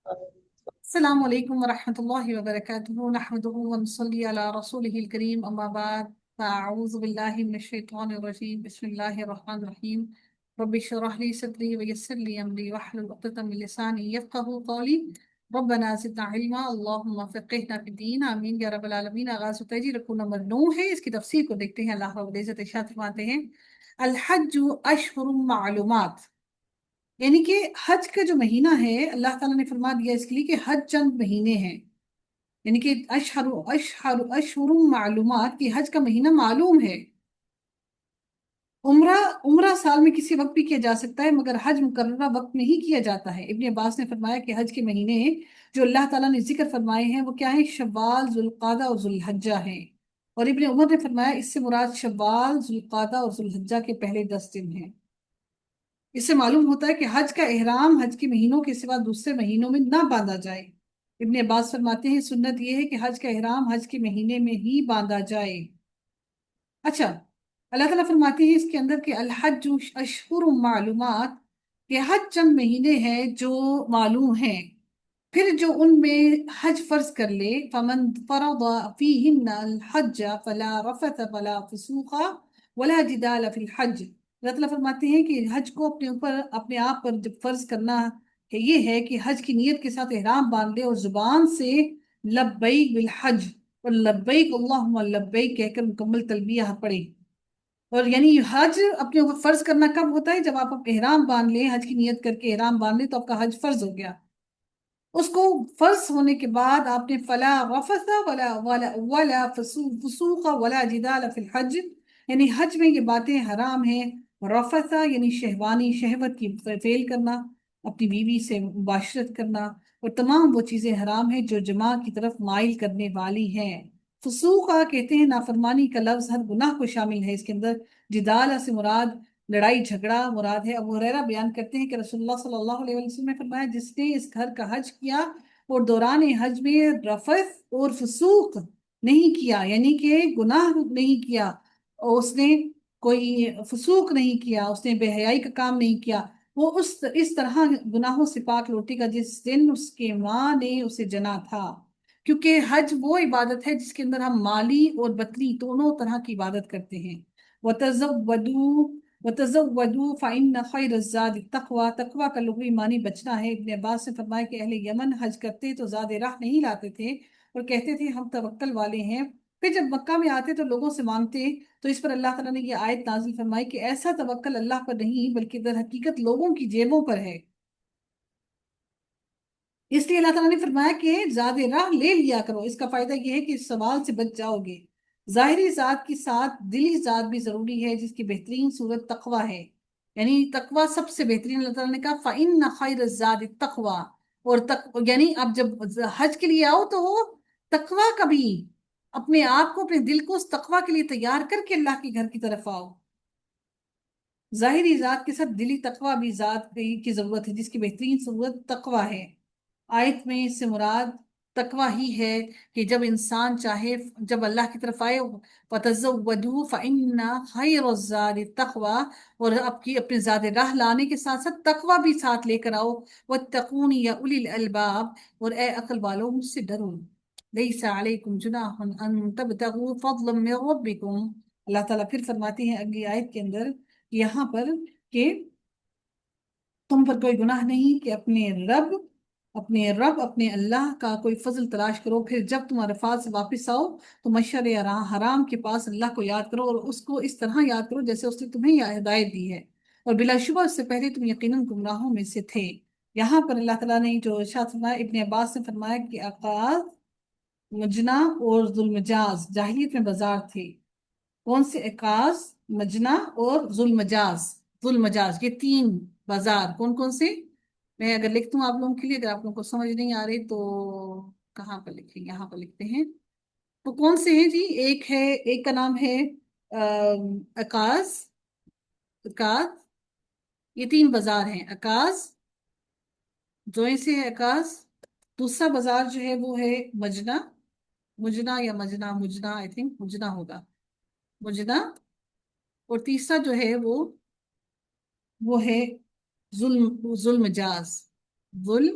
السلام عليكم ورحمة الله وبركاته نحمده ونصلي على رسوله الكريم أما بعد فأعوذ بالله من الشيطان الرجيم بسم الله الرحمن الرحيم رب اشرح لي صدري ويسر لي أمري واحلل عقدة من لساني يفقهوا قولي ربنا زدنا علما اللهم فقهنا في الدين آمین یا رب العالمین۔ آغاز ہوتا ہے جی رکوع نمبر 9 ہے، اس کی تفسیر کو دیکھتے ہیں۔ اللہ رب العزت ارشاد فرماتے ہیں الحج اشہر معلومات، یعنی کہ حج کا جو مہینہ ہے اللہ تعالیٰ نے فرما دیا اس کے لیے کہ حج چند مہینے ہیں، یعنی کہ اشہر معلومات کی حج کا مہینہ معلوم ہے۔ عمرہ سال میں کسی وقت بھی کیا جا سکتا ہے، مگر حج مقررہ وقت میں ہی کیا جاتا ہے۔ ابن عباس نے فرمایا کہ حج کے مہینے جو اللہ تعالیٰ نے ذکر فرمائے ہیں وہ کیا ہیں؟ شوال، ذوالقعدہ اور ذوالحجہ ہیں۔ اور ابن عمر نے فرمایا اس سے مراد شوال، ذوالقعدہ اور ذوالحجہ کے پہلے 10 دن ہیں۔ اس سے معلوم ہوتا ہے کہ حج کا احرام حج کے مہینوں کے سوا دوسرے مہینوں میں نہ باندھا جائے۔ ابن عباس فرماتے ہیں سنت یہ ہے کہ حج کا احرام حج کے مہینے میں ہی باندھا جائے۔ اچھا، اللہ تعالیٰ فرماتے ہیں اس کے اندر کہ الحج اشہر معلومات، کہ حج چند مہینے ہیں جو معلوم ہیں، پھر جو ان میں حج فرض کر لے فمن فرض فیہن الحج فلا رفث ولا فسوق ولا جدال فی الحج۔ اللہ تعالیٰ فرماتے ہیں کہ حج کو اپنے آپ پر جب فرض کرنا ہے یہ ہے کہ حج کی نیت کے ساتھ احرام باندھ لے اور زبان سے لبیک بالحج اور لبیک اللہم لبیک کہہ کر مکمل تلبیہ پڑھے۔ اور یعنی حج اپنے اوپر فرض کرنا کب ہوتا ہے؟ جب آپ احرام باندھ لیں، حج کی نیت کر کے احرام باندھ لیں تو آپ کا حج فرض ہو گیا۔ اس کو فرض ہونے کے بعد آپ نے فلا رفث ولا فسوق ولا جدال فی الحج، یعنی حج میں یہ باتیں حرام ہیں۔ رفث یعنی شہوانی، شہوت کی فعل کرنا، اپنی بیوی سے مباشرت کرنا، اور تمام وہ چیزیں حرام ہیں جو جماع کی طرف مائل کرنے والی ہیں۔ فسوق کہتے ہیں نافرمانی کا لفظ ہر گناہ کو شامل ہے، اس کے اندر جدال سے مراد لڑائی جھگڑا مراد ہے۔ ابو ہریرہ بیان کرتے ہیں کہ رسول اللہ صلی اللہ علیہ وسلم نے فرمایا جس نے اس گھر کا حج کیا اور دوران حج میں رفث اور فسوق نہیں کیا، یعنی کہ گناہ نہیں کیا، اور اس نے کوئی فسوق نہیں کیا، اس نے بے حیائی کا کام نہیں کیا، وہ اس طرح گناہوں سے پاک لوٹے گا جس دن اس کے ماں نے اسے جنا تھا۔ کیونکہ حج وہ عبادت ہے جس کے اندر ہم مالی اور بدنی دونوں طرح کی عبادت کرتے ہیں۔ وَتَزَوَّدُوا وَتَزَوَّدُوا فَإِنَّ خَيْرَ الزَّادِ التَّقْوَىٰ، تقویٰ کا لغوی معنی بچنا ہے۔ ابن عباس نے فرمایا کہ اہل یمن حج کرتے تو زاد راہ نہیں لاتے تھے اور کہتے تھے ہم توکل والے ہیں، پھر جب مکہ میں آتے تو لوگوں سے مانگتے، تو اس پر اللہ تعالیٰ نے یہ آیت نازل فرمائی کہ ایسا توکل اللہ پر نہیں بلکہ در حقیقت لوگوں کی جیبوں پر ہے۔ اس لیے اللہ تعالیٰ نے فرمایا کہ زاد راہ لے لیا کرو، اس کا فائدہ یہ ہے کہ اس سوال سے بچ جاؤ گے۔ ظاہری ذات کے ساتھ دلی ذات بھی ضروری ہے جس کی بہترین صورت تقویٰ ہے، یعنی تقویٰ سب سے بہترین۔ اللہ تعالیٰ نے کہا فَإِنَّ خَيْرَ الزَّادِ التَّقْوَىٰ، اور یعنی اب جب حج کے لیے آؤ تو وہ تقویٰ کا بھی اپنے آپ کو، اپنے دل کو اس تقویٰ کے لیے تیار کر کے اللہ کے گھر کی طرف آؤ۔ ظاہری ذات کے ساتھ دلی تقویٰ بھی ذات کی ضرورت ہے جس کی بہترین صورت تقویٰ ہے۔ آیت میں اس سے مراد تقویٰ ہی ہے کہ جب انسان چاہے، جب اللہ کی طرف آئے وَتَزَوَّدُوا فَإِنَّ خَيْرَ الزَّادِ التَّقْوَىٰ، اور اپنے زاد راہ لانے کے ساتھ ساتھ تقویٰ بھی ساتھ لے کر آؤ۔ وَاتَّقُونِ يَا أُولِي الْأَلْبَابِ، اور اے عقل والوں مجھ سے ڈرو۔ لَيْسَ عَلَيْكُمْ جُنَاحٌ أَن تَبْتَغُوا فَضْلًا مِّن رَّبِّكُمْ۔ اللہ تعالیٰ پھر فرماتے ہیں اگلی آیت کے اندر یہاں پر کہ تم پر کوئی گناہ نہیں کہ اپنے اللہ کا کوئی فضل تلاش کرو، پھر جب تم عرفات سے واپس آؤ تو مشعر حرام کے پاس اللہ کو یاد کرو، اور اس کو اس طرح یاد کرو جیسے اس نے تمہیں ہدایت دی ہے، اور بلا شبہ اس سے پہلے تم یقیناً گمراہوں میں سے تھے۔ یہاں پر اللہ تعالیٰ نے جو ارشاد فرمایا، ابن عباس نے فرمایا کہ عقاد، مجنا اور ذوالمجاز جاہلیت میں بازار تھے۔ کون سے؟ عکاظ، مجنا اور ذوالمجاز، یہ 3 بازار کون کون سے؟ میں اگر لکھ دوں آپ لوگوں کے لیے، اگر آپ لوگوں کو سمجھ نہیں آ رہی تو کہاں پر لکھیں؟ یہاں پر لکھتے ہیں۔ تو کون سے ہیں جی؟ ایک کا نام ہے عکاظ، عکاظ، یہ 3 بازار ہیں، عکاظ جو سے ہے عکاظ۔ دوسرا بازار جو ہے وہ ہے مجنا، مجنا آئی تھنک مجنا ہوگا، مجنا۔ اور تیسرا جو ہے وہ ہے ظلم، ظلمجاز، ظلم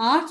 8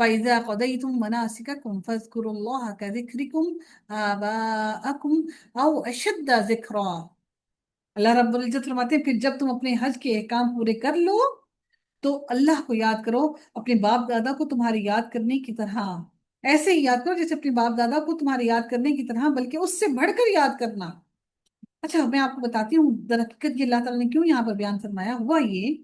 فَإِذَا قَضَيْتُم مَنَاسِكَكُمْ فَاذْكُرُوا اللَّهَ كَذِكْرِكُمْ آبَاءَكُمْ أَوْ أَشَدَّ ذِكْرًا۔ اللہ رب العزت فرماتے ہیں پھر جب تم اپنے حج کے احکام پورے کر لو تو اللہ کو یاد کرو اپنے باپ دادا کو تمہاری یاد کرنے کی طرح، ایسے ہی یاد کرو جیسے اپنے باپ دادا کو تمہاری یاد کرنے کی طرح، بلکہ اس سے بڑھ کر یاد کرنا۔ اچھا میں آپ کو بتاتی ہوں در حقیقت یہ اللہ تعالیٰ نے کیوں یہاں پر بیان فرمایا ہوا یہ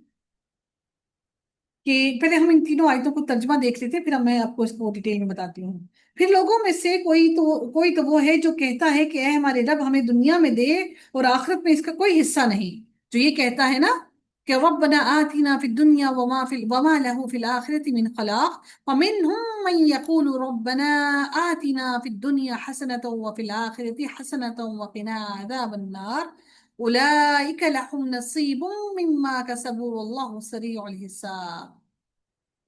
کہ پہلے ہم ان تینوں آیتوں کو ترجمہ دیکھ لیتے ہیں، پھر میں آپ کو اس کو ڈیٹیل میں بتاتی ہوں۔ پھر لوگوں میں سے کوئی تو وہ ہے جو کہتا ہے کہ اے ہمارے رب ہمیں دنیا میں دے اور آخرت میں اس کا کوئی حصہ نہیں، جو یہ کہتا ہے نا کہ ربنا آتنا فی الدنیا وما له فی الآخرة من خلاق ومنهم من يقول ربنا آتنا فی الدنیا حسنة وفی الآخرة حسنة وقنا عذاب النار اولئک لهم نصیب مما کسبوا واللہ سریع الحساب۔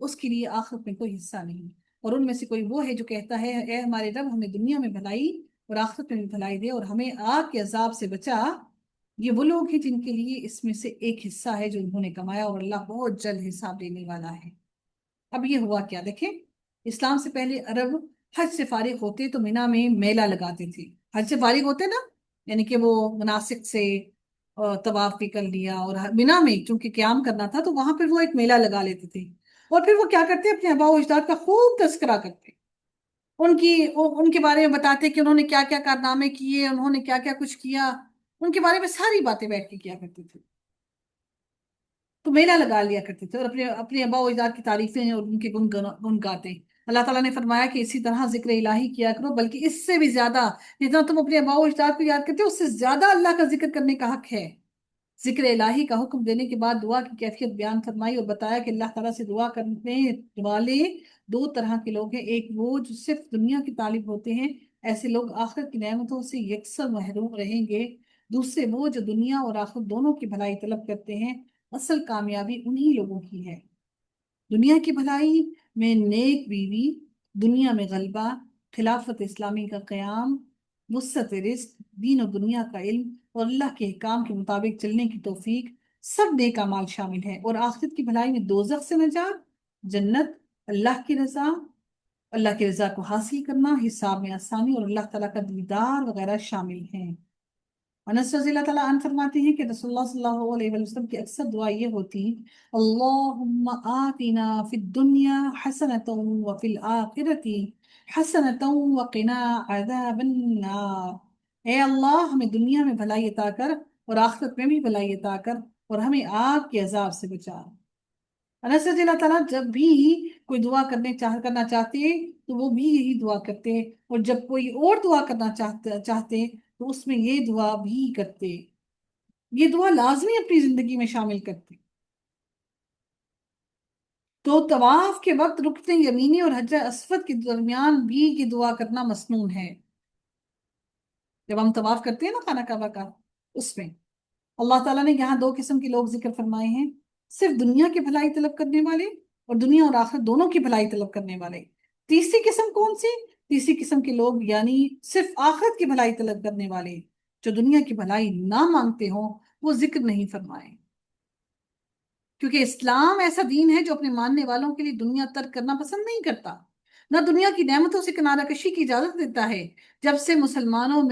اس کے لیے آخرت میں کوئی حصہ نہیں، اور ان میں سے کوئی وہ ہے جو کہتا ہے اے ہمارے رب ہمیں دنیا میں بھلائی اور آخرت میں بھی بھلائی دے اور ہمیں آگ کے عذاب سے بچا۔ یہ وہ لوگ ہیں جن کے لیے اس میں سے ایک حصہ ہے جو انہوں نے کمایا، اور اللہ بہت جلد حساب لینے والا ہے۔ اب یہ ہوا کیا دیکھیں، اسلام سے پہلے عرب حج سے فارغ ہوتے تو مینا میں میلہ لگاتے تھے۔ حج سے فارغ ہوتے نا، یعنی کہ وہ مناسک سے طواف بھی کر لیا، اور مینا میں چونکہ قیام کرنا تھا تو وہاں پہ وہ ایک میلہ لگا لیتے تھے، اور پھر وہ کیا کرتے اپنے آباء و اجداد کا خوب تذکرہ کرتے، ان کے بارے میں بتاتے کہ انہوں نے کیا کیا کارنامے کیے، انہوں نے کیا کیا کچھ کیا، ان کے بارے میں ساری باتیں بیٹھ کے کیا کرتے تھے۔ تو میلہ لگا لیا کرتے تھے اور اپنے اپنے آباء و اجداد کی تعریفیں اور ان کے گن گاتے۔ اللہ تعالیٰ نے فرمایا کہ اسی طرح ذکر الہی کیا کرو، بلکہ اس سے بھی زیادہ، جتنا تم اپنے آباء و اجداد کو یاد کرتے ہو اس سے زیادہ اللہ کا ذکر کرنے کا حق ہے۔ ذکر الہی کا حکم دینے کے بعد دعا کی کیفیت بیان فرمائی اور بتایا کہ اللہ تعالیٰ سے دعا کرنے والے دو طرح کے لوگ ہیں، ایک وہ جو صرف دنیا کی طالب ہوتے ہیں، ایسے لوگ آخرت کی نعمتوں سے یکسر محروم رہیں گے، دوسرے وہ جو دنیا اور آخرت دونوں کی بھلائی طلب کرتے ہیں، اصل کامیابی انہی لوگوں کی ہے۔ دنیا کی بھلائی میں نیک بیوی، دنیا میں غلبہ، خلافت اسلامی کا قیام، وسعت رزق، دین و دنیا کا علم اور اللہ کے احکام کے مطابق چلنے کی توفیق، سب نیک اعمال شامل ہے، اور آخرت کی بھلائی میں دوزخ سے نجات، جنت، اللہ کی رضا، اللہ کی رضا کو حاصل کرنا، حساب میں آسانی اور اللہ تعالیٰ کا دیدار وغیرہ شامل ہیں۔ انس رضی اللہ تعالیٰ عنہ فرماتے ہیں کہ رسول اللہ صلی اللہ علیہ وسلم کی اکثر دعا یہ ہوتی، اللہم آتنا فی الدنیا حسنۃ وفی الآخرۃ حسنۃ وقنا عذاب النار۔ اے اللہ ہمیں دنیا میں بھلائی عطا کر اور آخرت میں بھی بھلائی عطا کر اور ہمیں آگ کے عذاب سے بچا۔ انس رضی اللہ تعالیٰ جب بھی کوئی دعا کرنا چاہتے تو وہ بھی یہی دعا کرتے، اور جب کوئی اور دعا کرنا چاہتے تو اس میں یہ دعا بھی کرتے، یہ دعا لازمی اپنی زندگی میں شامل کرتے۔ تو طواف کے وقت رکن یمینی اور حجر اسود کے درمیان بھی یہ دعا کرنا مسنون ہے، جب ہم طواف کرتے ہیں نا خانہ کعبہ کا، اس میں اللہ تعالیٰ نے یہاں دو قسم کے لوگ ذکر فرمائے ہیں، صرف دنیا کی بھلائی طلب کرنے والے اور دنیا اور آخرت دونوں کی بھلائی طلب کرنے والے۔ تیسری قسم کون سی؟ تیسری قسم کے لوگ یعنی صرف آخرت کی بھلائی طلب کرنے والے، جو دنیا کی بھلائی نہ مانگتے ہوں، وہ ذکر نہیں فرمائے، کیونکہ اسلام ایسا دین ہے جو اپنے ماننے والوں کے لیے دنیا ترک کرنا پسند نہیں کرتا، نہ دنیا کی نعمتوں سے کنارہ کشی کی اجازت دیتا ہے۔ جب سے مسلمانوں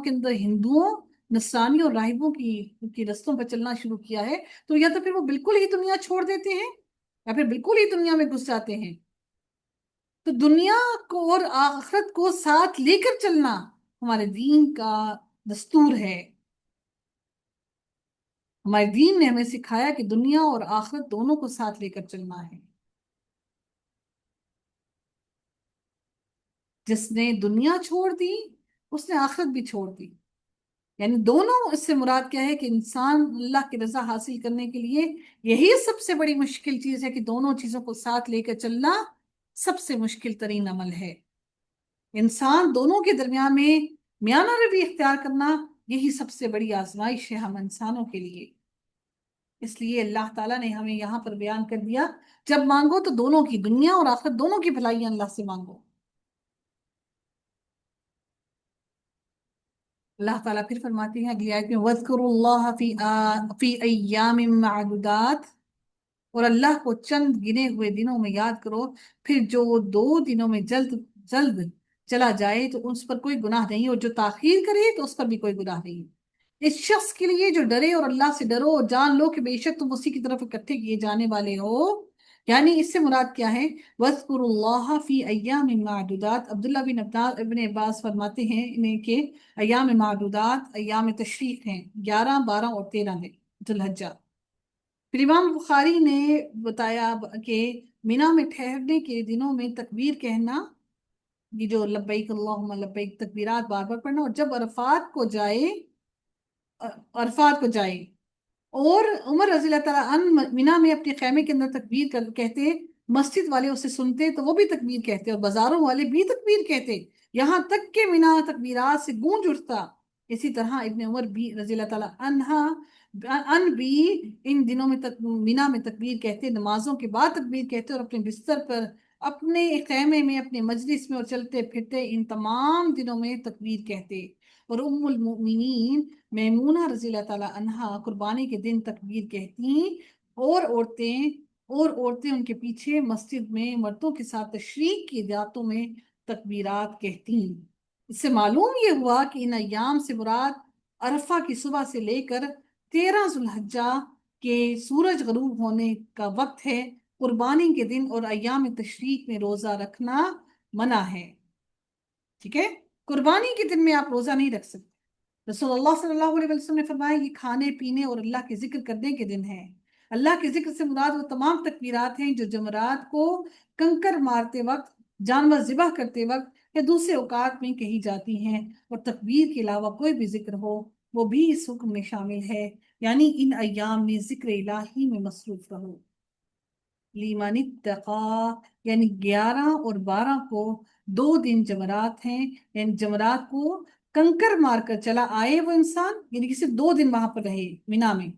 کے اندر ہندوؤں، نصرانی اور راہبوں کی رستوں پر چلنا شروع کیا ہے، تو یا تو پھر وہ بالکل ہی دنیا چھوڑ دیتے ہیں یا پھر بالکل ہی دنیا میں گھس جاتے ہیں۔ تو دنیا کو اور آخرت کو ساتھ لے کر چلنا ہمارے دین کا دستور ہے۔ ہمارے دین نے ہمیں سکھایا کہ دنیا اور آخرت دونوں کو ساتھ لے کر چلنا ہے۔ جس نے دنیا چھوڑ دی اس نے آخرت بھی چھوڑ دی، یعنی دونوں، اس سے مراد کیا ہے کہ انسان اللہ کی رضا حاصل کرنے کے لیے یہی سب سے بڑی مشکل چیز ہے کہ دونوں چیزوں کو ساتھ لے کر چلنا سب سے مشکل ترین عمل ہے۔ انسان دونوں کے درمیان میں میانہ روی اختیار کرنا یہی سب سے بڑی آزمائش ہے ہم انسانوں کے لیے۔ اس لیے اللہ تعالیٰ نے ہمیں یہاں پر بیان کر دیا، جب مانگو تو دونوں کی، دنیا اور آخرت دونوں کی بھلائی اللہ سے مانگو۔ اللہ تعالیٰ پھر فرماتے ہیں اگلی آیت میں وَاذْكُرُوا اللَّهَ فِي أَيَّامٍ مَّعْدُودَاتٍ، اور اللہ کو چند گنے ہوئے دنوں میں یاد کرو، پھر جو وہ 2 دنوں میں جلد جلد چلا جائے تو اس پر کوئی گناہ نہیں، اور جو تاخیر کرے تو اس پر بھی کوئی گناہ نہیں۔ اس شخص کے لیے جو ڈرے اور اللہ سے ڈرو اور جان لو کہ بے شک تم اسی کی طرف اکٹھے کیے جانے والے ہو۔ یعنی اس سے مراد کیا ہے؟ وَاذْكُرُوا اللَّهَ فِي أَيَّامٍ مَعْدُودَاتٍ۔ عبداللہ ابن عباس فرماتے ہیں انہیں کہ ایام معدودات ایام تشریق ہیں، 11، 12 اور 13 ہے ذی الحجہ۔ پھر امام بخاری نے بتایا کہ مینا میں ٹھہرنے کے دنوں میں تکبیر کہنا، یہ جو لبیک اللہم لبیک تکبیرات بار بار پڑھنا، اور جب عرفات کو جائے، اور عمر رضی اللہ تعالیٰ عنہ مینا میں اپنے خیمے کے اندر تکبیر کہتے، مسجد والے اسے سنتے تو وہ بھی تکبیر کہتے، اور بازاروں والے بھی تکبیر کہتے، یہاں تک کہ مینا تکبیرات سے گونج اٹھتا۔ اسی طرح ابن عمر بھی رضی اللہ تعالیٰ عنہ بھی ان دنوں میں مینا میں تکبیر کہتے، نمازوں کے بعد تکبیر کہتے، اور اپنے بستر پر، اپنے خیمے میں، اپنے مجلس میں، اور چلتے پھرتے ان تمام دنوں میں تکبیر کہتے۔ اور ام المؤمنین میمونہ رضی اللہ تعالیٰ عنہا قربانی کے دن تکبیر کہتی، اور عورتیں ان کے پیچھے مسجد میں مردوں کے ساتھ تشریق کی راتوں میں تکبیرات کہتی۔ اس سے معلوم یہ ہوا کہ ان ایام سے مراد عرفہ کی صبح سے لے کر 13 ذی الحجہ کے سورج غروب ہونے کا وقت ہے۔ قربانی کے دن اور ایام تشریق میں روزہ رکھنا منع ہے، ٹھیک ہے؟ قربانی کے دن میں آپ روزہ نہیں رکھ سکتے۔ رسول اللہ صلی اللہ علیہ وسلم نے فرمایا یہ کھانے پینے اور اللہ کے ذکر کرنے کے دن ہے۔ اللہ کے ذکر سے مراد وہ تمام تکبیرات ہیں جو جمرات کو کنکر مارتے وقت، جانور ذبح کرتے وقت یا دوسرے اوقات میں کہی جاتی ہیں، اور تکبیر کے علاوہ کوئی بھی ذکر ہو وہ بھی اس حکم میں شامل ہے، یعنی ان ایام میں ذکر الہی میں مصروف رہو۔ لیمن اتقا، یعنی 11 اور 12 کو 2 دن جمرات ہیں، یعنی جمرات کو کنکر مار کر چلا آئے وہ انسان، یعنی کہ صرف 2 دن وہاں پر رہے مینا میں،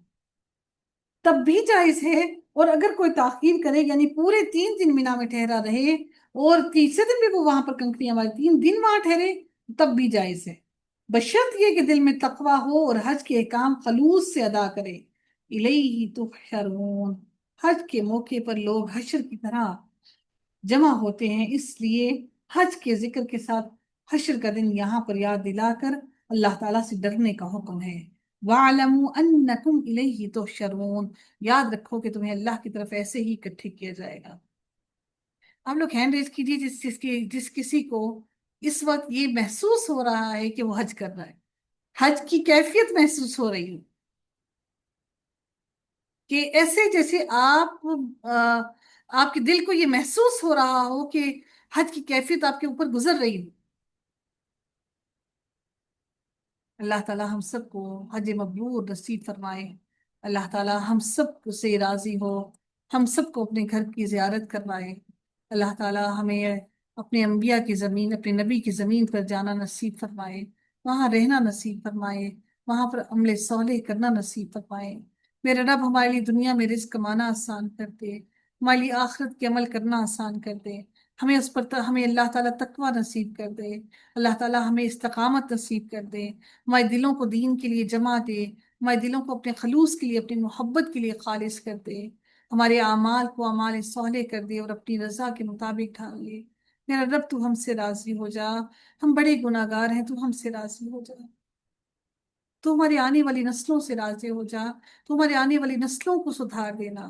تب بھی جائز ہے۔ اور اگر کوئی تاخیر کرے، یعنی پورے 3 دن مینا میں ٹھہرا رہے اور تیسرے دن بھی وہ وہاں پر کنکریاں مارے، 3 دن وہاں ٹھہرے، تب بھی جائز ہے، بشرط یہ کہ دل میں تقویٰ ہو اور حج کے احکام خلوص سے ادا کرے۔ الیہ تحشرون، حج کے موقع پر لوگ حشر کی طرح جمع ہوتے ہیں، اس لیے حج کے ذکر کے ساتھ حشر کا دن یہاں پر یاد دلا کر اللہ تعالیٰ سے ڈرنے کا حکم ہے۔ وَاعْلَمُوا أَنَّكُمْ إِلَيْهِ تُحْشَرُونَ، یاد رکھو کہ تمہیں اللہ کی طرف ایسے ہی اکٹھے کیا جائے گا۔ آپ لوگ ہینڈ ریز کیجیے جس کسی کو اس وقت یہ محسوس ہو رہا ہے کہ وہ حج کر رہا ہے، حج کی کیفیت محسوس ہو رہی ہے، کہ ایسے جیسے آپ کے دل کو یہ محسوس ہو رہا ہو کہ حج کی کیفیت آپ کے اوپر گزر رہی ہو۔ اللہ تعالیٰ ہم سب کو حج مبرور نصیب فرمائے، اللہ تعالیٰ ہم سب سے راضی ہو، ہم سب کو اپنے گھر کی زیارت کروائے، اللہ تعالیٰ ہمیں اپنے انبیاء کی زمین، اپنے نبی کی زمین پر جانا نصیب فرمائے، وہاں رہنا نصیب فرمائے، وہاں پر عمل صالح کرنا نصیب فرمائے۔ میرے رب ہمارے لیے دنیا میں رزق کمانا آسان کر دے، ہمارے لیے آخرت کے عمل کرنا آسان کر دے، ہمیں اللہ تعالیٰ تقوی نصیب کر دے، اللہ تعالیٰ ہمیں استقامت نصیب کر دے، ہمارے دلوں کو دین کے لیے جمع دے، ہمارے دلوں کو اپنے خلوص کے لیے، اپنی محبت کے لیے خالص کر دے، ہمارے اعمال کو اعمال صالح کر دے اور اپنی رضا کے مطابق ڈھال لے۔ میرا رب تو ہم سے راضی ہو جا، ہم بڑے گناہ گار ہیں، تو ہم سے راضی ہو جا، تو ہماری آنے والی نسلوں سے راضی ہو جا، تو ہماری آنے والی نسلوں کو سدھار دینا۔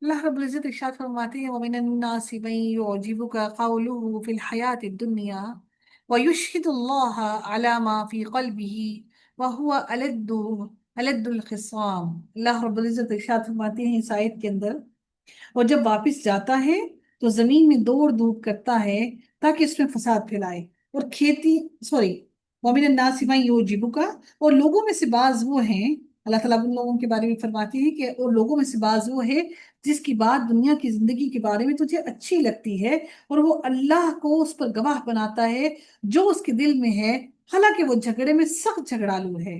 اللہ رب العزت ارشاد فرماتے ہیں وَمِنَ النَّاسِ مَن يُعْجِبُكَ قَوْلُهُ فِي الْحَيَاةِ الدُّنْيَا وَيُشْهِدُ اللَّهَ عَلَى مَا فِي قَلْبِهِ وَهُوَ أَلَدُّ الْخِصَامِ۔ اللہ رب العزت ارشاد فرماتے ہیں اس آیت کے اندر، اور جب واپس جاتا ہے تو زمین میں دوڑ دھوپ کرتا ہے تاکہ اس میں فساد پھیلائے، اور وَمِنَ النَّاسِ مَن يُعْجِبُكَ، اور لوگوں میں سے بعض وہ ہیں، اللہ تعالیٰ ان لوگوں کے بارے میں فرماتے ہیں کہ اور لوگوں میں سے بعض وہ ہے جس کی بات دنیا کی زندگی کے بارے میں تجھے اچھی لگتی ہے، اور وہ اللہ کو اس پر گواہ بناتا ہے جو اس کے دل میں ہے، حالانکہ وہ جھگڑے میں سخت جھگڑالو ہے۔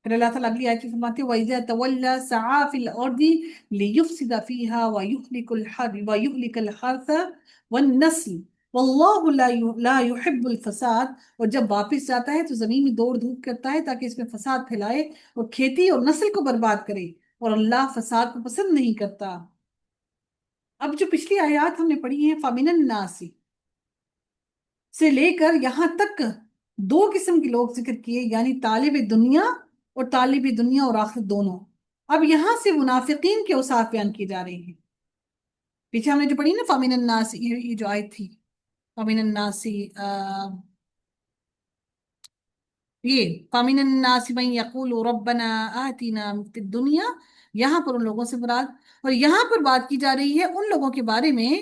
پھر اللہ تعالیٰ اگلی آیت میں فرماتے ہیں وَإِذَا تَوَلَّى سَعَىٰ فِي الْأَرْضِ لِيُفْسِدَ فِيهَا وَيُهْلِكَ الْحَرْثَ وَالنَّسْلَ وَاللَّهُ لَا يُحِبُّ الْفَسَادَ، اور جب واپس جاتا ہے تو زمین میں دوڑ دھوپ کرتا ہے تاکہ اس میں فساد پھیلائے اور کھیتی اور نسل کو برباد کرے، اور اللہ فساد کو پسند نہیں کرتا۔ اب جو پچھلی آیات ہم نے پڑھی ہیں فَمِنَ النَّاسِ سے لے کر یہاں تک دو قسم کے لوگ ذکر کیے، یعنی طالب دنیا اور طالب دنیا اور آخرت دونوں۔ اب یہاں سے منافقین کے اوصاف بیان کیے جا رہے ہیں۔ پیچھے ہم نے جو پڑھی نا فامن الناس، یہ جو آیت تھی فامن الناس، یہ فامن الناس من یقول ربنا آتنا فی الدنیا، یہاں پر ان لوگوں سے مراد، اور یہاں پر بات کی جا رہی ہے ان لوگوں کے بارے میں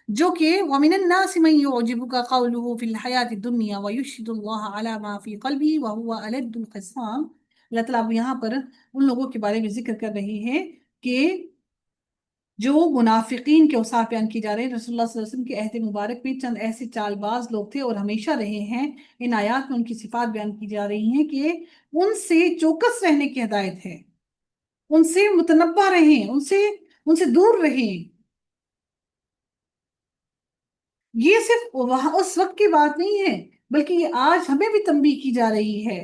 جو کہ ومن الناس من يعجبك قوله في الحیات الدنیا ويشهد الله على ما في قلبه وهو ألد الخصام۔ اللہ تعالیٰ اب یہاں پر ان لوگوں کے بارے میں ذکر کر رہے ہیں کہ جو منافقین کے اوصاف بیان کی جا رہے ہیں۔ رسول اللہ صلی اللہ علیہ وسلم کے عہد مبارک میں چند ایسے چال باز لوگ تھے اور ہمیشہ رہے ہیں، ان آیات میں ان کی صفات بیان کی جا رہی ہیں کہ ان سے چوکس رہنے کی ہدایت ہے، ان سے متنبہ رہیں، ان سے دور رہیں۔ یہ صرف وہاں اس وقت کی بات نہیں ہے، بلکہ یہ آج ہمیں بھی تنبیہ کی جا رہی ہے۔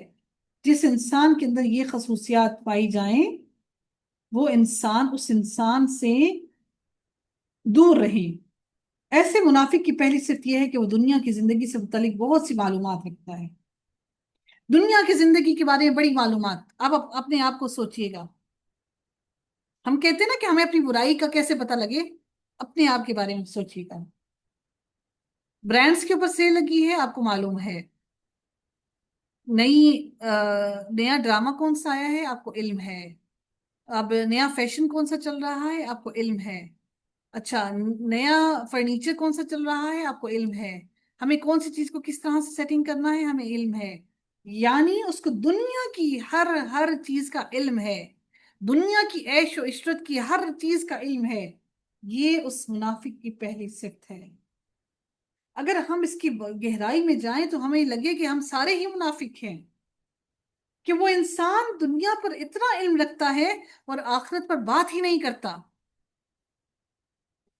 جس انسان کے اندر یہ خصوصیات پائی جائیں وہ انسان اس انسان سے دور رہیں۔ ایسے منافق کی پہلی صفت یہ ہے کہ وہ دنیا کی زندگی سے متعلق بہت سی معلومات رکھتا ہے، دنیا کی زندگی کے بارے میں بڑی معلومات۔ اب اپنے آپ کو سوچئے گا، ہم کہتے ہیں نا کہ ہمیں اپنی برائی کا کیسے پتہ لگے، اپنے آپ کے بارے میں سوچئے گا۔ برانڈز کے اوپر سیل لگی ہے، آپ کو معلوم ہے، نیا ڈرامہ کون سا آیا ہے آپ کو علم ہے، اب نیا فیشن کون سا چل رہا ہے آپ کو علم ہے، اچھا نیا فرنیچر کون سا چل رہا ہے آپ کو علم ہے، ہمیں کون سی چیز کو کس طرح سے سیٹنگ کرنا ہے ہمیں علم ہے۔ یعنی اس کو دنیا کی ہر چیز کا علم ہے، دنیا کی عیش و عشرت کی ہر چیز کا علم ہے۔ یہ اس منافق کی پہلی صفت ہے۔ اگر ہم اس کی گہرائی میں جائیں تو ہمیں لگے کہ ہم سارے ہی منافق ہیں، کہ وہ انسان دنیا پر اتنا علم رکھتا ہے اور آخرت پر بات ہی نہیں کرتا۔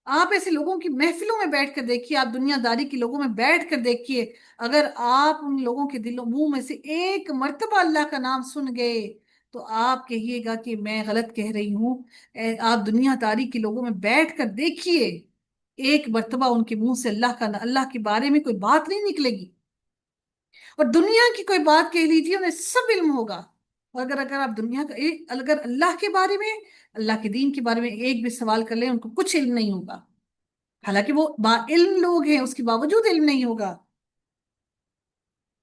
آپ ایسے لوگوں کی محفلوں میں بیٹھ کر دیکھیے، آپ دنیا داری کے لوگوں میں بیٹھ کر دیکھیے، اگر آپ ان لوگوں کے دلوں منہ میں سے ایک مرتبہ اللہ کا نام سن گئے تو آپ کہیے گا کہ میں غلط کہہ رہی ہوں۔ آپ دنیا داری کے لوگوں میں بیٹھ کر دیکھیے، ایک مرتبہ ان کے منہ سے اللہ کے بارے میں کوئی بات نہیں نکلے گی، اور دنیا کی کوئی بات کہہ لیجیے انہیں سب علم ہوگا۔ اور اگر آپ اگر اللہ کے بارے میں، اللہ کے دین کے بارے میں ایک بھی سوال کر لیں ان کو کچھ علم نہیں ہوگا، حالانکہ وہ با علم لوگ ہیں، اس کے باوجود علم نہیں ہوگا۔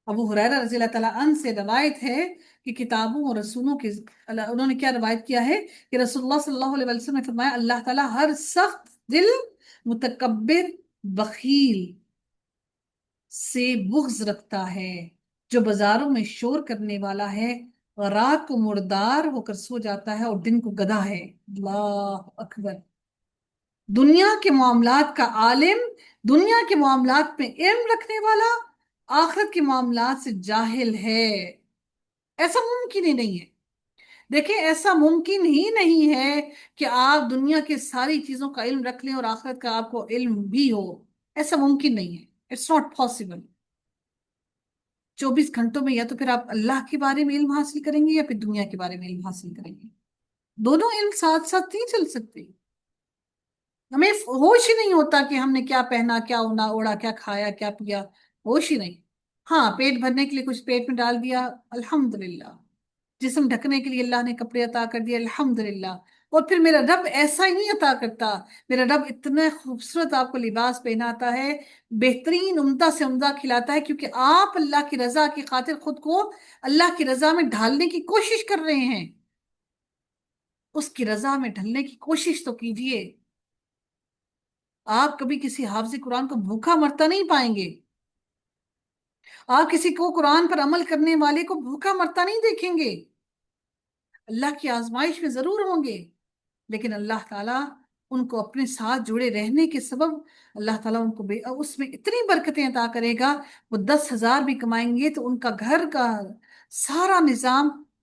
ابو ہریرہ رضی اللہ تعالیٰ عنہ سے روایت ہے کہ کتابوں اور رسولوں کے انہوں نے کیا روایت کیا ہے کہ رسول اللہ صلی اللہ علیہ وسلم نے فرمایا اللہ تعالیٰ ہر سخت دل، متکبر، بخیل سے بغض رکھتا ہے، جو بازاروں میں شور کرنے والا ہے اور رات کو مردار ہو کر سو جاتا ہے اور دن کو گدھا ہے۔ اللہ اکبر۔ دنیا کے معاملات کا عالم، دنیا کے معاملات میں علم رکھنے والا، آخرت کے معاملات سے جاہل ہے۔ ایسا ممکن ہی نہیں ہے۔ دیکھیں ایسا ممکن ہی نہیں ہے کہ آپ دنیا کے ساری چیزوں کا علم رکھ لیں اور آخرت کا آپ کو علم بھی ہو، ایسا ممکن نہیں ہے، اٹس ناٹ پاسبل۔ 24 گھنٹوں میں یا تو پھر آپ اللہ کے بارے میں علم حاصل کریں گے یا پھر دنیا کے بارے میں علم حاصل کریں گے، دونوں علم ساتھ ساتھ نہیں چل سکتے۔ ہمیں ہوش ہی نہیں ہوتا کہ ہم نے کیا پہنا، کیا اوڑا، کیا کھایا، کیا پیا، ہوش ہی نہیں۔ ہاں پیٹ بھرنے کے لیے کچھ پیٹ میں ڈال دیا الحمدللہ، جسم ڈھکنے کے لیے اللہ نے کپڑے عطا کر دیا الحمدللہ، اور پھر میرا رب ایسا ہی نہیں عطا کرتا، میرا رب اتنا خوبصورت آپ کو لباس پہناتا ہے، بہترین عمدہ سے عمدہ کھلاتا ہے، کیونکہ آپ اللہ کی رضا کی خاطر خود کو اللہ کی رضا میں ڈھالنے کی کوشش کر رہے ہیں۔ اس کی رضا میں ڈھلنے کی کوشش تو کیجئے۔ آپ کبھی کسی حافظ قرآن کو بھوکا مرتا نہیں پائیں گے، آپ کسی کو قرآن پر عمل کرنے والے کو بھوکا مرتا نہیں دیکھیں گے۔ اللہ کی آزمائش میں ضرور ہوں گے، لیکن اللہ تعالیٰ ان کو اپنے ساتھ جڑے رہنے کے سبب اللہ تعالیٰ ان کو اس میں اتنی برکتیں عطا کرے گا، وہ 10,000 بھی کمائیں گے تو ان کا گھر کا سارا نظام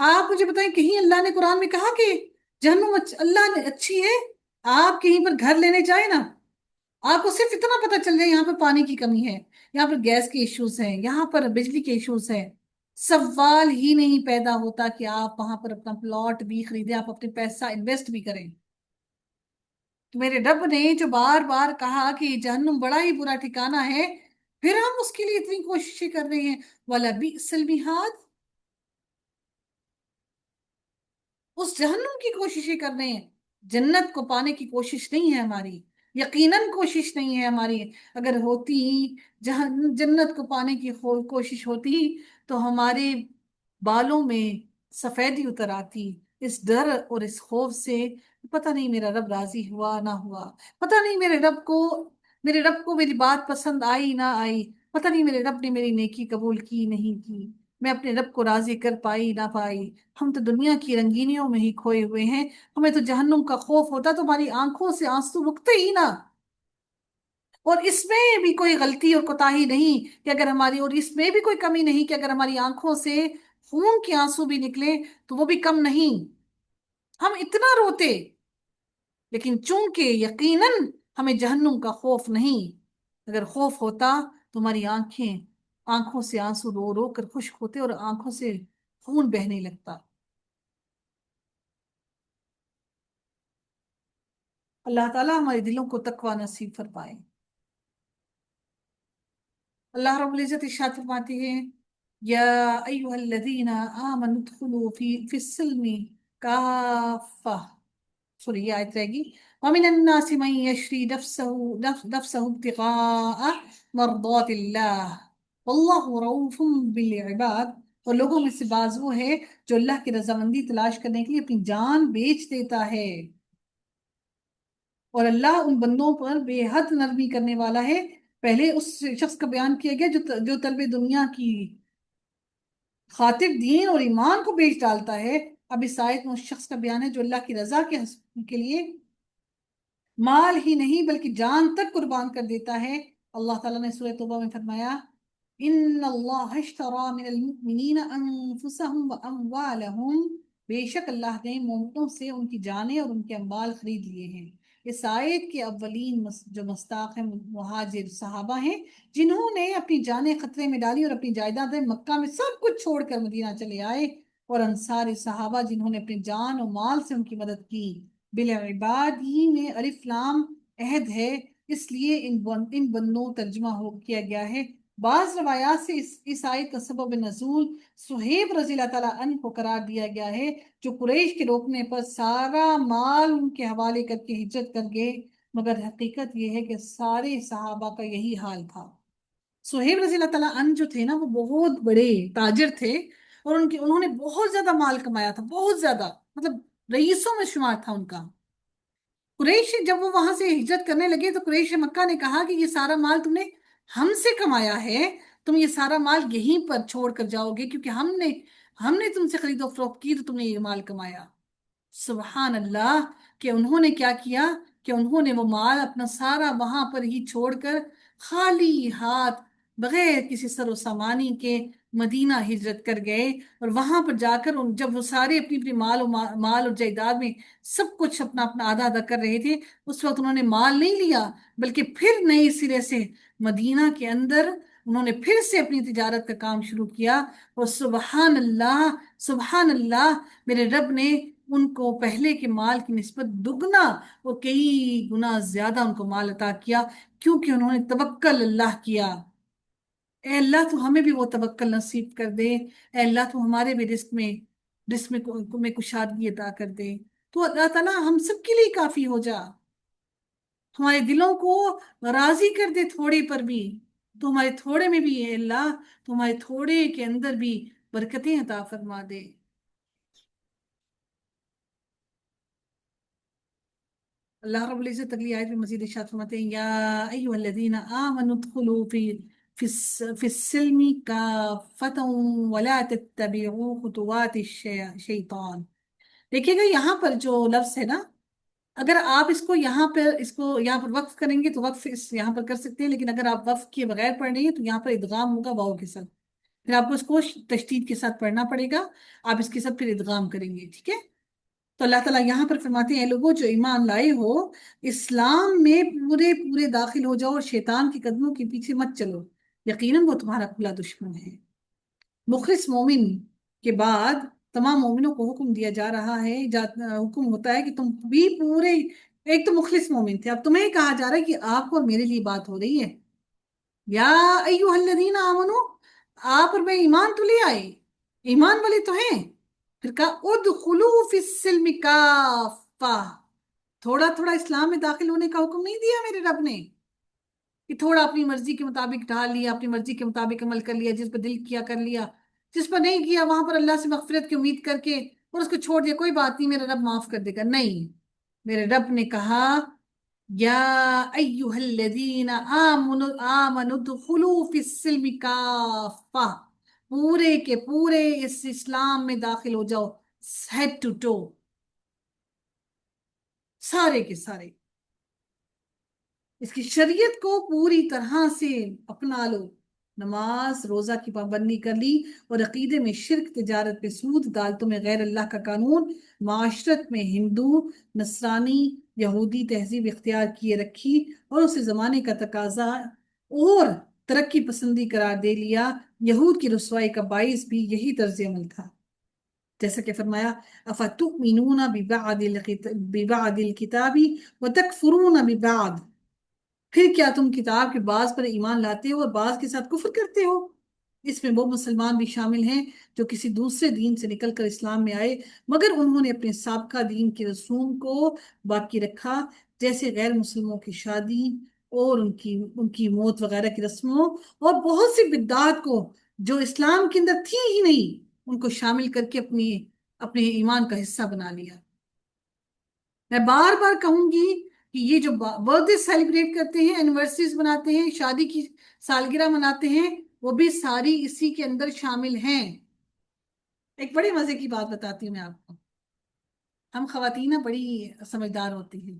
آپ مجھے بتائیں کہیں اللہ نے قرآن میں کہا کہ جہنم اللہ نے اچھی ہے؟ آپ کہیں پر گھر لینے جائیں نا، آپ کو صرف اتنا پتا چل جائے یہاں پر پانی کی کمی ہے، یہاں پر گیس کے ایشوز ہیں، یہاں پر بجلی کے ایشوز ہیں، سوال ہی نہیں پیدا ہوتا کہ آپ وہاں پر اپنا پلاٹ بھی خریدیں، آپ اپنے پیسہ انویسٹ بھی کریں۔ تو میرے رب نے جو بار بار کہا کہ جہنم بڑا ہی برا ٹھکانہ ہے، پھر ہم اس کے لیے اتنی کوششیں کر رہے ہیں، وَلَبِئْسَ الْمِہَادُ، اس جہنم کی کوششیں کر رہے ہیں، جنت کو پانے کی کوشش نہیں ہے ہماری، یقیناً کوشش نہیں ہے ہماری۔ اگر ہوتی جنت کو پانے کی کوشش ہوتی تو ہمارے بالوں میں سفیدی اتر آتی، اس ڈر اور اس خوف سے پتہ نہیں میرا رب راضی ہوا نہ ہوا، پتہ نہیں میرے رب کو میری بات پسند آئی نہ آئی، پتہ نہیں میرے رب نے میری نیکی قبول کی نہیں کی، میں اپنے رب کو راضی کر پائی نہ پائی۔ ہم تو دنیا کی رنگینیوں میں ہی کھوئے ہوئے ہیں، ہمیں تو جہنم کا خوف ہوتا تو ہماری آنکھوں سے آنسو رکتے ہی نہ۔ اور اس میں بھی کوئی غلطی اور کوتاہی نہیں کہ اگر ہماری، اور اس میں بھی کوئی کمی نہیں کہ اگر ہماری آنکھوں سے خون کے آنسو بھی نکلے تو وہ بھی کم نہیں، ہم اتنا روتے، لیکن چونکہ یقیناً ہمیں جہنم کا خوف نہیں، اگر خوف ہوتا تو ہماری آنکھوں سے آنسو رو رو کر خشک ہوتے اور آنکھوں سے خون بہنے لگتا۔ اللہ تعالیٰ ہمارے دلوں کو تقوی نصیب فرمائے۔ اللہ رب العزت ارشاد فرماتے ہیں، یا ایھا الذین آمنوا ادخلوا فی السلم کافہ، سوری یہ آیت رہے گی، ومن الناس من یشری نفسه ابتغاء مرضات اللہ واللہ رؤوف بالعباد، اور لوگوں میں سے بعض وہ ہے جو اللہ کی رضامندی تلاش کرنے کے لیے اپنی جان بیچ دیتا ہے، اور اللہ ان بندوں پر بے حد نرمی کرنے والا ہے۔ پہلے اس شخص کا بیان کیا گیا جو طلب دنیا کی خاطر دین اور ایمان کو بیچ ڈالتا ہے، اب اس آیت میں اس شخص کا بیان ہے جو اللہ کی رضا کے لیے مال ہی نہیں بلکہ جان تک قربان کر دیتا ہے۔ اللہ تعالیٰ نے سورہ توبہ میں فرمایا، ان اللہ اشتری من المؤمنین انفسهم واموالهم، بے شک اللہ نے مومنوں سے ان کی جانیں اور ان کے اموال خرید لیے ہیں۔ اس آیت کے اولین جو مستاق ہیں مہاجر صحابہ ہیں، جنہوں نے اپنی جانیں خطرے میں ڈالی اور اپنی جائیدادیں مکہ میں سب کچھ چھوڑ کر مدینہ چلے آئے، اور انصار صحابہ جنہوں نے اپنی جان و مال سے ان کی مدد کی۔ بالعباد ہی میں الف لام عہد ہے، اس لیے ان بندوں ترجمہ کیا گیا ہے۔ بعض روایات سے اس آیت کا سبب نزول صہیب رضی اللہ تعالیٰ عنہ کو قرار دیا گیا ہے، جو قریش کے روکنے پر سارا مال ان کے حوالے کر کے ہجرت کر گئے، مگر حقیقت یہ ہے کہ سارے صحابہ کا یہی حال تھا۔ صہیب رضی اللہ تعالیٰ عنہ جو تھے نا، وہ بہت بڑے تاجر تھے، اور انہوں نے بہت زیادہ مال کمایا تھا، بہت زیادہ، مطلب رئیسوں میں شمار تھا ان کا۔ قریش جب وہ وہاں سے ہجرت کرنے لگے تو قریش مکہ نے کہا کہ یہ سارا مال تم نے ہم سے کمایا ہے، تم یہ سارا مال یہیں پر چھوڑ کر جاؤ گے، کیونکہ ہم نے تم سے خرید و فروخت کی تو تم نے یہ مال کمایا۔ سبحان اللہ، کہ انہوں نے کیا کیا کہ انہوں نے وہ مال اپنا سارا وہاں پر ہی چھوڑ کر خالی ہاتھ بغیر کسی سر و سامانی کے مدینہ ہجرت کر گئے، اور وہاں پر جا کر جب وہ سارے اپنی اپنی مال اور جائیداد میں سب کچھ اپنا اپنا آدھا آدھا کر رہے تھے، اس وقت انہوں نے مال نہیں لیا، بلکہ پھر نئے سرے سے مدینہ کے اندر انہوں نے پھر سے اپنی تجارت کا کام شروع کیا، اور سبحان اللہ، سبحان اللہ، میرے رب نے ان کو پہلے کے مال کی نسبت دگنا اور کئی گنا زیادہ ان کو مال عطا کیا، کیونکہ انہوں نے توکل اللہ کیا۔ اے اللہ تو ہمیں بھی وہ توکل نصیب کر دے، اے اللہ تو ہمارے بھی رزق میں کشادگی عطا کر دے، تو اللہ تعالیٰ ہم سب کے لیے کافی ہو جا، ہمارے دلوں کو راضی کر دے تھوڑے پر بھی، تو ہمارے تھوڑے میں بھی اے اللہ، تو ہمارے تھوڑے کے اندر بھی برکتیں عطا فرما دے۔ اللہ رب العزت اگلی آیت میں مزید ارشاد فرماتے ہیں، یا ایھا الذین آمنوا ادخلوا فی السلم کافۃ ولا تتبعوا خطوات الشیطان۔ دیکھیے گا یہاں پر جو لفظ ہے نا، اگر آپ اس کو یہاں پر وقف کریں گے تو وقف یہاں پر کر سکتے ہیں، لیکن اگر آپ وقف کیے بغیر پڑھ رہی ہیں تو یہاں پر ادغام ہوگا واو کے ساتھ، پھر آپ کو اس کو تشدید کے ساتھ پڑھنا پڑے گا، آپ اس کے ساتھ پھر ادغام کریں گے، ٹھیک ہے؟ تو اللہ تعالیٰ یہاں پر فرماتے ہیں، لوگوں جو ایمان لائے ہو، اسلام میں پورے پورے داخل ہو جاؤ اور شیطان کے قدموں کے پیچھے مت چلو، یقیناً وہ تمہارا کھلا دشمن ہے۔ مخلص مومن کے بعد تمام مومنوں کو حکم دیا جا رہا ہے، حکم ہوتا ہے کہ تم بھی پورے، ایک تو مخلص مومن تھے، اب تمہیں کہا جا رہا ہے کہ آپ کو اور میرے لیے بات ہو رہی ہے، یا ایوہ الذین آمنو، آپ اور میں ایمان تو لے آئے، ایمان والے تو ہیں، پھر کہا ادخلوا فی السلم کافہ، تھوڑا تھوڑا اسلام میں داخل ہونے کا حکم نہیں دیا میرے رب نے کہ تھوڑا اپنی مرضی کے مطابق ڈھال لیا، اپنی مرضی کے مطابق عمل کر لیا، جس پر دل کیا کر لیا، جس پر نہیں کیا وہاں پر اللہ سے مغفرت کی امید کر کے اور اس کو چھوڑ دیا، کوئی بات نہیں میرا رب معاف کر دے گا، نہیں، میرے رب نے کہا یا ایوہ الذین آمنوا ادخلوا فی السلم کافہ، پورے کے پورے اس اسلام میں داخل ہو جاؤ، ہیڈ ٹو ٹو، سارے کے سارے، اس کی شریعت کو پوری طرح سے اپنا لو، نماز روزہ کی پابندی کر لی، اور عقیدے میں شرک، تجارت میں سود، عدالتوں میں غیر اللہ کا قانون، معاشرت میں ہندو، نصرانی، یہودی تہذیب اختیار کیے رکھی، اور اسے زمانے کا تقاضا اور ترقی پسندی قرار دے لیا۔ یہود کی رسوائی کا باعث بھی یہی طرز عمل تھا، جیسا کہ فرمایا افتؤمنون ببعض الکتاب وتکفرون ببعض، پھر کیا تم کتاب کے بعض پر ایمان لاتے ہو اور بعض کے ساتھ کفر کرتے ہو؟ اس میں وہ مسلمان بھی شامل ہیں جو کسی دوسرے دین سے نکل کر اسلام میں آئے، مگر انہوں نے اپنے سابقہ دین کے رسوم کو باقی رکھا، جیسے غیر مسلموں کی شادی اور ان کی موت وغیرہ کی رسموں، اور بہت سی بدعات کو جو اسلام کے اندر تھی ہی نہیں، ان کو شامل کر کے اپنے ایمان کا حصہ بنا لیا۔ میں بار بار کہوں گی کہ یہ جو برتھ ڈے سیلیبریٹ کرتے ہیں، اینیورسریز مناتے ہیں، شادی کی سالگرہ مناتے ہیں، وہ بھی ساری اسی کے اندر شامل ہیں۔ ایک بڑی مزے کی بات بتاتی ہوں میں آپ کو، ہم خواتین بڑی سمجھدار ہوتی ہیں،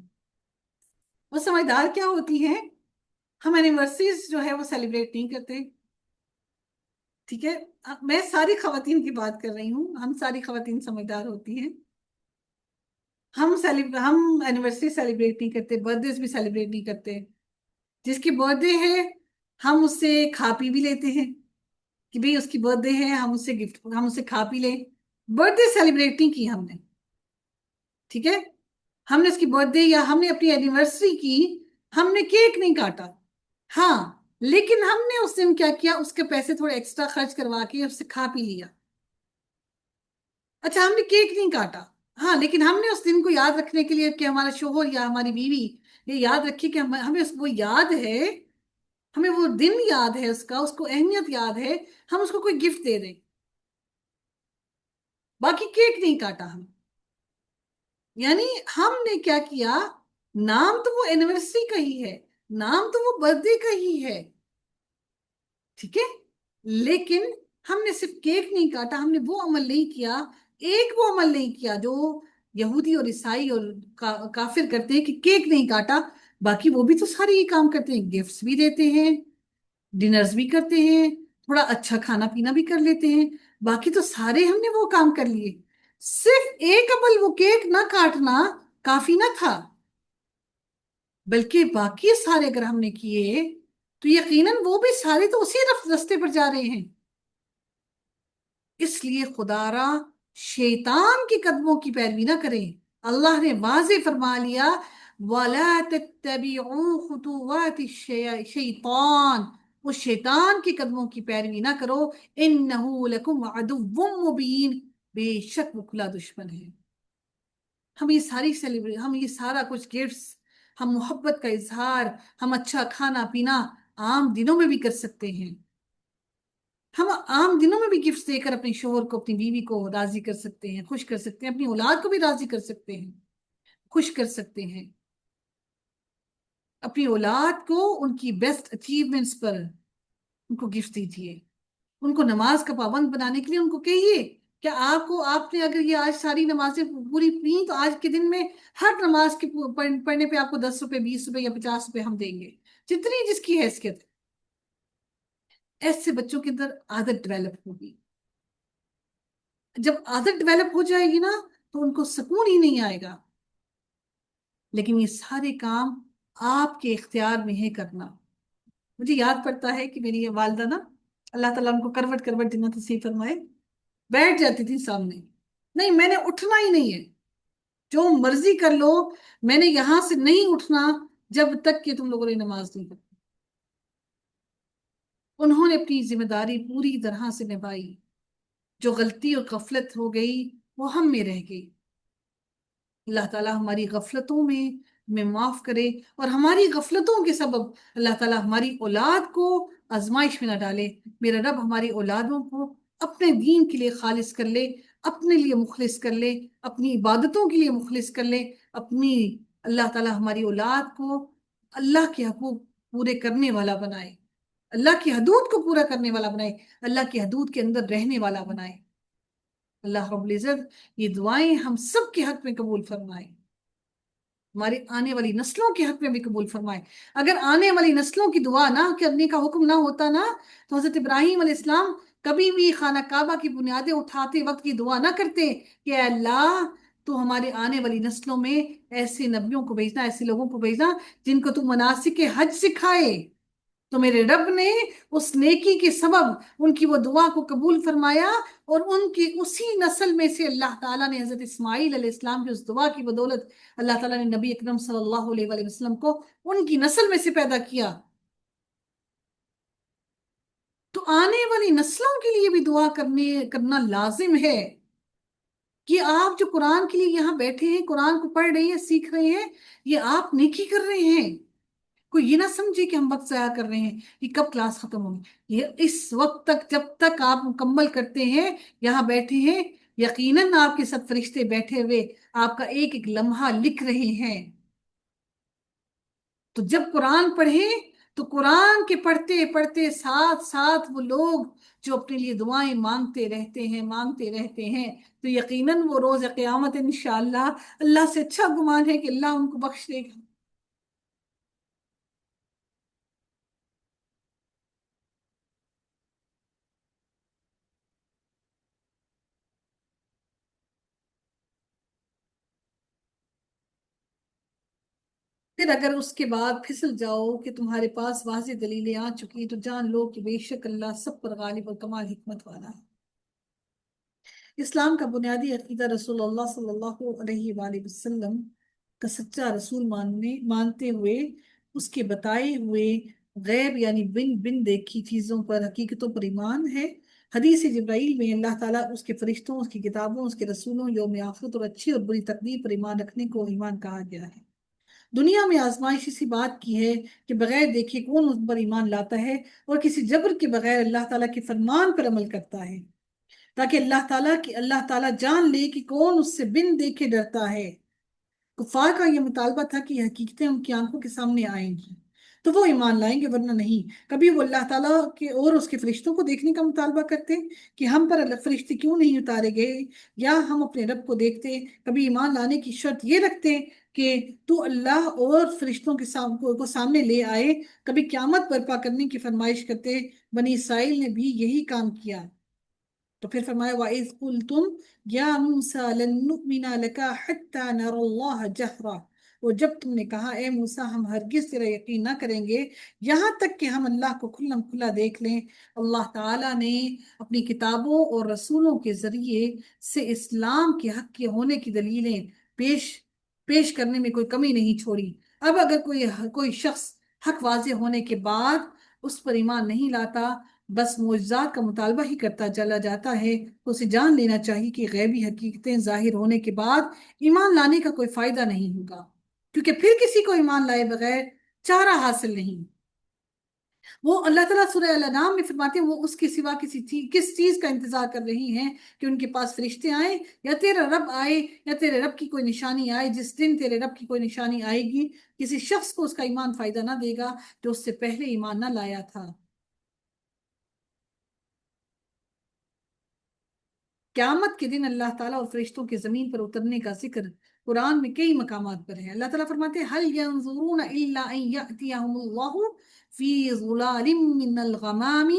وہ سمجھدار کیا ہوتی ہیں، ہم اینیورسریز جو ہے وہ سیلیبریٹ نہیں کرتے، ٹھیک ہے؟ میں ساری خواتین کی بات کر رہی ہوں، ہم ساری خواتین سمجھدار ہوتی ہیں، ہم اینیورسری سیلیبریٹ نہیں کرتے، برتھ ڈیز بھی سیلیبریٹ نہیں کرتے، جس کی برتھ ڈے ہے ہم اس سے کھا پی بھی لیتے ہیں کہ بھئی اس کی برتھ ڈے ہے، ہم اس سے کھا پی لیں، برتھ ڈے سیلیبریٹ نہیں کی ہم نے، ٹھیک ہے؟ ہم نے اس کی برتھ ڈے یا ہم نے اپنی اینیورسری کی، ہم نے کیک نہیں کاٹا، ہاں، لیکن ہم نے اس دن کیا کیا، اس کے پیسے تھوڑے ایکسٹرا خرچ کروا کے اس سے کھا پی لیا، اچھا ہم نے کیک نہیں کاٹا، ہاں، لیکن ہم نے اس دن کو یاد رکھنے کے لیے کہ ہمارا شوہر یا ہماری بیوی یہ یاد رکھے کہ ہمیں وہ یاد ہے، ہمیں وہ دن یاد ہے، اس کو اہمیت یاد ہے، ہم اس کو کوئی گفٹ دے دیں، باقی کیک نہیں کاٹا ہم، یعنی ہم نے کیا کیا، نام تو وہ اینیورسری کا ہی ہے، نام تو وہ برتھ ڈے کا ہی ہے، ٹھیک ہے، لیکن ہم نے صرف کیک نہیں کاٹا، ہم نے وہ عمل نہیں کیا، ایک وہ عمل نہیں کیا جو یہودی اور عیسائی اور کافر کرتے ہیں کہ کیک نہیں کاٹا، باقی وہ بھی تو سارے یہ کام کرتے ہیں، گفٹس بھی دیتے ہیں، ڈنرز بھی کرتے ہیں، تھوڑا اچھا کھانا پینا بھی کر لیتے ہیں، باقی تو سارے ہم نے وہ کام کر لیے، صرف ایک عمل وہ کیک نہ کاٹنا کافی نہ تھا، بلکہ باقی سارے اگر ہم نے کیے تو یقیناً وہ بھی سارے تو اسی رستے پر جا رہے ہیں، اس لیے خدا را شیطان کے قدموں کی پیروی نہ کریں، اللہ نے واضح فرما لیا وَلَا تَتَّبِعُوا خُطُوَاتِ الشَّيْطَانِ، اس شیطان کے قدموں کی پیروی نہ کرو، إِنَّهُ لَكُمْ عَدُوٌّ مُبِينٌ، بے شک وہ کھلا دشمن ہے۔ ہم یہ سارا کچھ گفٹس، ہم محبت کا اظہار، ہم اچھا کھانا پینا عام دنوں میں بھی کر سکتے ہیں، ہم عام دنوں میں بھی گفٹس دے کر اپنے شوہر کو، اپنی بیوی کو راضی کر سکتے ہیں، خوش کر سکتے ہیں، اپنی اولاد کو بھی راضی کر سکتے ہیں، خوش کر سکتے ہیں، اپنی اولاد کو ان کی بیسٹ اچیومنٹس پر ان کو گفٹ دیجیے، ان کو نماز کا پابند بنانے کے لیے ان کو کہیے کہ آپ نے اگر یہ آج ساری نمازیں پوری پی تو آج کے دن میں ہر نماز کے پڑھنے پہ آپ کو 10 روپے، 20 روپے یا 50 روپے ہم دیں گے، جتنی جس کی حیثیت ہے، ایسے بچوں کے اندر عادت ڈیولپ ہوگی. جب عادت ڈیولپ ہو جائے گی نا تو ان کو سکون ہی نہیں آئے گا. لیکن یہ سارے کام آپ کے اختیار میں ہے کرنا. مجھے یاد پڑتا ہے کہ میری یہ والدہ نا، اللہ تعالیٰ ان کو کروٹ کروٹ جنت نصیب فرمائے، بیٹھ جاتی تھی سامنے. نہیں، میں نے اٹھنا ہی نہیں ہے، جو مرضی کر لو، میں نے یہاں سے نہیں اٹھنا جب تک کہ تم لوگوں نے نماز نہیں پڑھی. انہوں نے اپنی ذمہ داری پوری طرح سے نبھائی. جو غلطی اور غفلت ہو گئی وہ ہم میں رہ گئی. اللہ تعالیٰ ہماری غفلتوں میں ہمیں معاف کرے، اور ہماری غفلتوں کے سبب اللہ تعالیٰ ہماری اولاد کو آزمائش میں نہ ڈالے. میرا رب ہماری اولادوں کو اپنے دین کے لیے خالص کر لے، اپنے لیے مخلص کر لے، اپنی عبادتوں کے لیے مخلص کر لے. اپنی اللہ تعالیٰ ہماری اولاد کو اللہ کے حقوق پورے کرنے والا بنائے، اللہ کی حدود کو پورا کرنے والا بنائے، اللہ کی حدود کے اندر رہنے والا بنائے. اللہ رب العزت یہ دعائیں ہم سب کے حق میں قبول فرمائے، ہمارے آنے والی نسلوں کے حق میں بھی قبول فرمائے. اگر آنے والی نسلوں کی دعا نہ کرنے کا حکم نہ ہوتا نا، تو حضرت ابراہیم علیہ السلام کبھی بھی خانہ کعبہ کی بنیادیں اٹھاتے وقت کی دعا نہ کرتے کہ اے اللہ تو ہمارے آنے والی نسلوں میں ایسے نبیوں کو بھیجنا، ایسے لوگوں کو بھیجنا جن کو تو مناسک حج سکھائے. تو میرے رب نے اس نیکی کے سبب ان کی وہ دعا کو قبول فرمایا، اور ان کی اسی نسل میں سے اللہ تعالیٰ نے حضرت اسماعیل علیہ السلام کی اس دعا کی بدولت اللہ تعالیٰ نے نبی اکرم صلی اللہ علیہ وآلہ وسلم کو ان کی نسل میں سے پیدا کیا. تو آنے والی نسلوں کے لیے بھی دعا کرنا لازم ہے کہ آپ جو قرآن کے لیے یہاں بیٹھے ہیں، قرآن کو پڑھ رہے ہیں، سیکھ رہے ہیں، یہ آپ نیکی کر رہے ہیں. کوئی یہ نہ سمجھے کہ ہم وقت ضائع کر رہے ہیں، یہ کب کلاس ختم ہوگی. یہ اس وقت تک جب تک آپ مکمل کرتے ہیں، یہاں بیٹھے ہیں، یقیناً آپ کے ساتھ فرشتے بیٹھے ہوئے آپ کا ایک ایک لمحہ لکھ رہے ہیں. تو جب قرآن پڑھیں تو قرآن کے پڑھتے پڑھتے ساتھ ساتھ وہ لوگ جو اپنے لیے دعائیں مانگتے رہتے ہیں تو یقیناً وہ روز قیامت انشاءاللہ اللہ سے اچھا گمان ہے کہ اللہ ان کو بخش دے گا. پھر اگر اس کے بعد پھسل جاؤ کہ تمہارے پاس واضح دلیلیں آ چکی تو جان لو کہ بے شک اللہ سب پر غالب اور کمال حکمت والا ہے. اسلام کا بنیادی عقیدہ رسول اللہ صلی اللہ علیہ وآلہ وسلم کا سچا رسول مانتے ہوئے اس کے بتائے ہوئے غیب یعنی بن بن دیکھی چیزوں پر، حقیقتوں پر ایمان ہے. حدیث جبرائیل میں اللہ تعالیٰ اس کے فرشتوں، اس کی کتابوں، اس کے رسولوں، یوم آخرت اور اچھی اور بری تقدیر پر ایمان رکھنے کو ایمان کہا گیا ہے. دنیا میں آزمائش اسی بات کی ہے کہ بغیر دیکھے کون اس پر ایمان لاتا ہے اور کسی جبر کے بغیر اللہ تعالیٰ کے فرمان پر عمل کرتا ہے، تاکہ اللہ تعالیٰ جان لے کہ کون اس سے بن دیکھے ڈرتا ہے. کفار کا یہ مطالبہ تھا کہ یہ حقیقتیں ان کی آنکھوں کے سامنے آئیں گی تو وہ ایمان لائیں گے، ورنہ نہیں. کبھی وہ اللہ تعالیٰ کے اور اس کے فرشتوں کو دیکھنے کا مطالبہ کرتے کہ ہم پر اللہ فرشتے کیوں نہیں اتارے گئے، یا ہم اپنے رب کو دیکھتے. کبھی ایمان لانے کی شرط یہ رکھتے کہ تو اللہ اور فرشتوں کو سامنے لے آئے. کبھی قیامت برپا کرنے کی فرمائش کرتے. بنی اسرائیل نے بھی یہی کام کیا. تو پھر فرمایا وَإِذْ قُلْتُمْ يَا مُوسَى لَن نُؤْمِنَ لَكَ حَتَّى نَرَى اللَّهَ جَهْرًا، اور جب تم نے کہا اے موسیٰ ہم ہرگز تیرا یقین نہ کریں گے یہاں تک کہ ہم اللہ کو کھلم کھلا دیکھ لیں. اللہ تعالیٰ نے اپنی کتابوں اور رسولوں کے ذریعے سے اسلام کے حق کے ہونے کی دلیلیں پیش کرنے میں کوئی کمی نہیں چھوڑی. اب اگر کوئی شخص حق واضح ہونے کے بعد اس پر ایمان نہیں لاتا، بس معجزات کا مطالبہ ہی کرتا چلا جاتا ہے، تو اسے جان لینا چاہیے کہ غیبی حقیقتیں ظاہر ہونے کے بعد ایمان لانے کا کوئی فائدہ نہیں ہوگا، کیونکہ پھر کسی کو ایمان لائے بغیر چارہ حاصل نہیں. وہ اللہ تعالیٰ سورہ الانعام میں فرماتے ہیں وہ اس کے سوا کس چیز کا انتظار کر رہی ہیں کہ ان کے پاس فرشتے آئیں یا تیرا رب آئے یا تیرے رب کی کوئی نشانی آئے. جس دن تیرے رب کی کوئی نشانی آئے گی کسی شخص کو اس کا ایمان فائدہ نہ دے گا جو اس سے پہلے ایمان نہ لایا تھا. قیامت کے دن اللہ تعالیٰ اور فرشتوں کے زمین پر اترنے کا ذکر قرآن میں کئی مقامات پر ہے. اللہ تعالیٰ فرماتے ہیں هَلْ يَنظُرُونَ إِلَّا أَن يَأْتِيَهُمُ اللَّهُ فِي ظُلَالٍ مِّنَ الْغَمَامِ